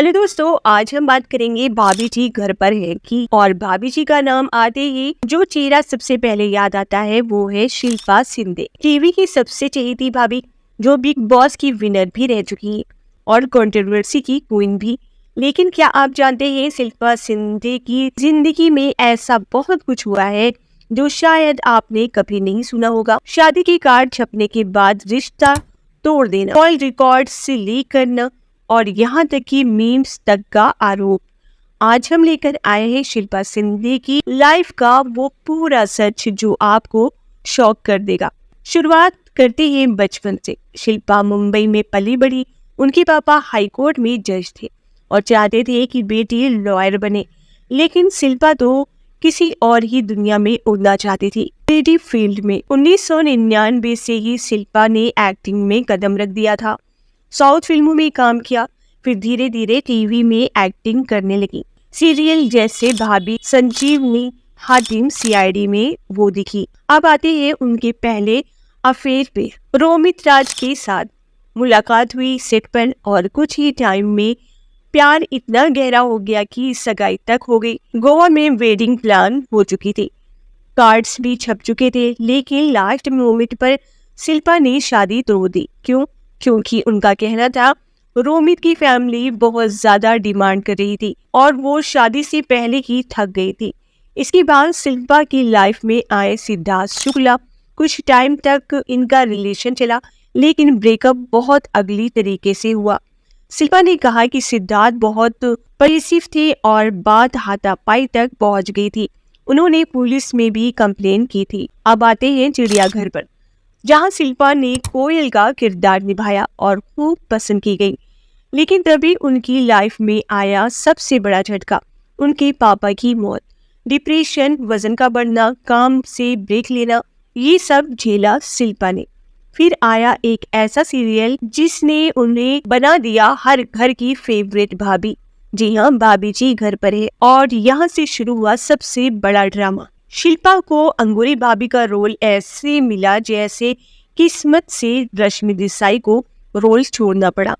Hello दोस्तों, आज हम बात करेंगे भाभी जी घर पर है की। और भाभी जी का नाम आते ही जो चेहरा सबसे पहले याद आता है वो है शिल्पा शिंदे, टीवी की सबसे चहेती भाभी जो बिग बॉस की विनर भी रह चुकी है और कंट्रोवर्सी की क्वीन भी। लेकिन क्या आप जानते हैं शिल्पा शिंदे की जिंदगी में ऐसा बहुत कुछ हुआ है जो शायद आपने कभी नहीं सुना होगा। शादी के कार्ड छपने के बाद रिश्ता तोड़ देना, कॉल रिकॉर्ड से लीक करना और यहाँ तक कि मीम्स तक का आरोप। आज हम लेकर आए हैं शिल्पा शिंदे की लाइफ का वो पूरा सच जो आपको शॉक कर देगा। शुरुआत करते हैं बचपन से। शिल्पा मुंबई में पली बड़ी। उनके पापा हाई कोर्ट में जज थे और चाहते थे कि बेटी लॉयर बने, लेकिन शिल्पा तो किसी और ही दुनिया में उड़ना चाहती थी, क्रिएटिव फील्ड में। 1999 से ही शिल्पा ने एक्टिंग में कदम रख दिया था। साउथ फिल्मों में काम किया, फिर धीरे धीरे टीवी में एक्टिंग करने लगी। सीरियल जैसे भाभी, संजीवनी, हातिम, सीआईडी में वो दिखी। अब आते हैं उनके पहले अफेयर पे। रोमित राज के साथ मुलाकात हुई सेट पर और कुछ ही टाइम में प्यार इतना गहरा हो गया कि सगाई तक हो गई। गोवा में वेडिंग प्लान हो चुकी थी, कार्ड्स भी छप चुके थे, लेकिन लास्ट मोमेंट पर शिल्पा ने शादी तोड़ दी। क्यों? क्योंकि उनका कहना था रोमित की फैमिली बहुत ज्यादा डिमांड कर रही थी और वो शादी से पहले ही थक गई थी। इसके बाद शिल्पा की लाइफ में आए सिद्धार्थ शुक्ला। कुछ टाइम तक इनका रिलेशन चला, लेकिन ब्रेकअप बहुत अगली तरीके से हुआ। शिल्पा ने कहा कि सिद्धार्थ बहुत परेसिव थे और बात हाथापाई तक पहुंच गई थी। उन्होंने पुलिस में भी कंप्लेन की थी। अब आते हैं चिड़ियाघर पर, जहां शिल्पा ने कोयल का किरदार निभाया और खूब पसंद की गई। लेकिन तभी उनकी लाइफ में आया सबसे बड़ा झटका, उनके पापा की मौत। डिप्रेशन, वजन का बढ़ना, काम से ब्रेक लेना, ये सब झेला शिल्पा ने। फिर आया एक ऐसा सीरियल जिसने उन्हें बना दिया हर घर की फेवरेट भाभी। जी हाँ, भाभी जी घर पर है। और यहाँ से शुरू हुआ सबसे बड़ा ड्रामा। शिल्पा को अंगूरी भाभी का रोल ऐसे मिला जैसे किस्मत से रश्मि देसाई को रोल छोड़ना पड़ा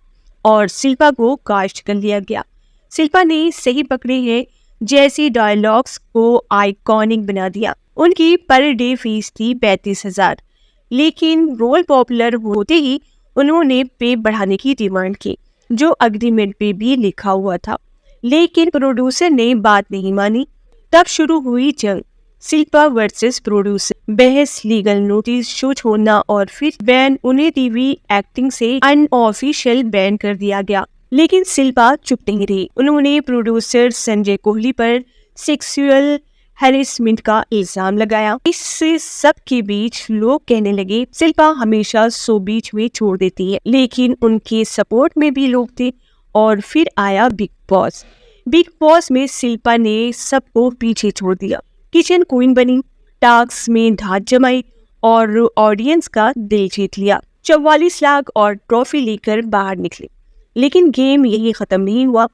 और शिल्पा को कास्ट कर लिया गया। शिल्पा ने सही पकड़े हैं जैसे डायलॉग्स को आइकॉनिक बना दिया। उनकी पर डे फीस थी 35,000, लेकिन रोल पॉपुलर होते ही उन्होंने पे बढ़ाने की डिमांड की, जो एग्रीमेंट पे भी लिखा हुआ था। लेकिन प्रोड्यूसर ने बात नहीं मानी। तब शुरू हुई जंग, शिल्पा वर्सेस प्रोड्यूसर, बहस, लीगल नोटिस, शो छोड़ना और फिर बैन। उन्हें टीवी एक्टिंग से अनऑफिशियल बैन कर दिया गया। लेकिन शिल्पा चुप नहीं रही। उन्होंने प्रोड्यूसर संजय कोहली पर सेक्सुअल हैरेसमेंट का इल्जाम लगाया। इससे सब के बीच लोग कहने लगे शिल्पा हमेशा शो बीच में छोड़ देती है, लेकिन उनके सपोर्ट में भी लोग थे। और फिर आया बिग बॉस। बिग बॉस में शिल्पा ने सबको पीछे छोड़ दिया। किचन क्वीन बनी, टास्क में धात जमाई और ऑडियंस का दिल जीत लिया। 44 लाख और ट्रॉफी लेकर बाहर निकले। लेकिन गेम यही खत्म नहीं हुआ।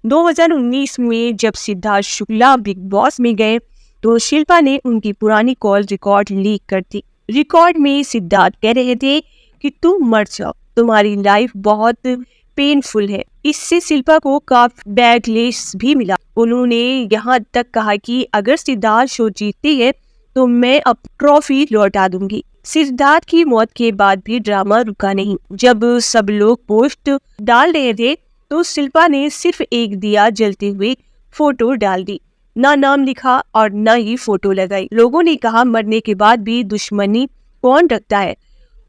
2019 में जब सिद्धार्थ शुक्ला बिग बॉस में गए तो शिल्पा ने उनकी पुरानी कॉल रिकॉर्ड लीक कर दी। रिकॉर्ड में सिद्धार्थ कह रहे थे कि तुम मर जाओ, तुम्हारी लाइफ बहुत पेनफुल है। इससे शिल्पा को काफी बैकलेश भी मिला। उन्होंने यहाँ तक कहा कि अगर सिद्धार्थ शो जीतती है तो मैं अब ट्रॉफी लौटा दूंगी। सिद्धार्थ की मौत के बाद भी ड्रामा रुका नहीं। जब सब लोग पोस्ट डाल रहे थे तो शिल्पा ने सिर्फ एक दिया जलते हुए फोटो डाल दी, ना नाम लिखा और ना ही फोटो लगाई। लोगों ने कहा मरने के बाद भी दुश्मनी कौन रखता है।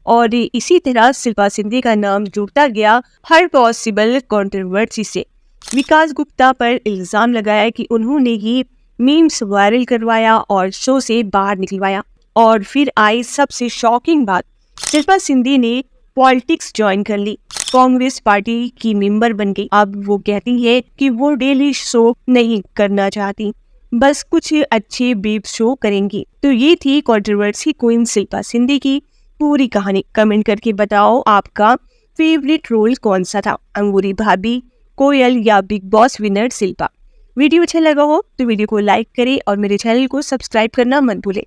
और इसी तरह शिल्पा शिंदे का नाम जुड़ता गया हर पॉसिबल कंट्रोवर्सी से। विकास गुप्ता पर इल्जाम लगाया कि उन्होंने ही मीम्स वायरल करवाया और शो से बाहर निकलवाया। और फिर आई सबसे शॉकिंग बात, शिल्पा शिंदे ने पॉलिटिक्स ज्वाइन कर ली, कांग्रेस पार्टी की मेंबर बन गई। अब वो कहती है कि वो डेली शो नहीं करना चाहती, बस कुछ अच्छे बेब शो करेंगी। तो ये थी कंट्रोवर्सी क्वीन शिल्पा शिंदे की पूरी कहानी। कमेंट करके बताओ आपका फेवरेट रोल कौन सा था, अंगूरी भाभी, कोयल या big boss winner Shilpa. Video अच्छा लगा हो तो वीडियो को लाइक करें और मेरे चैनल को सब्सक्राइब करना मत भूलें।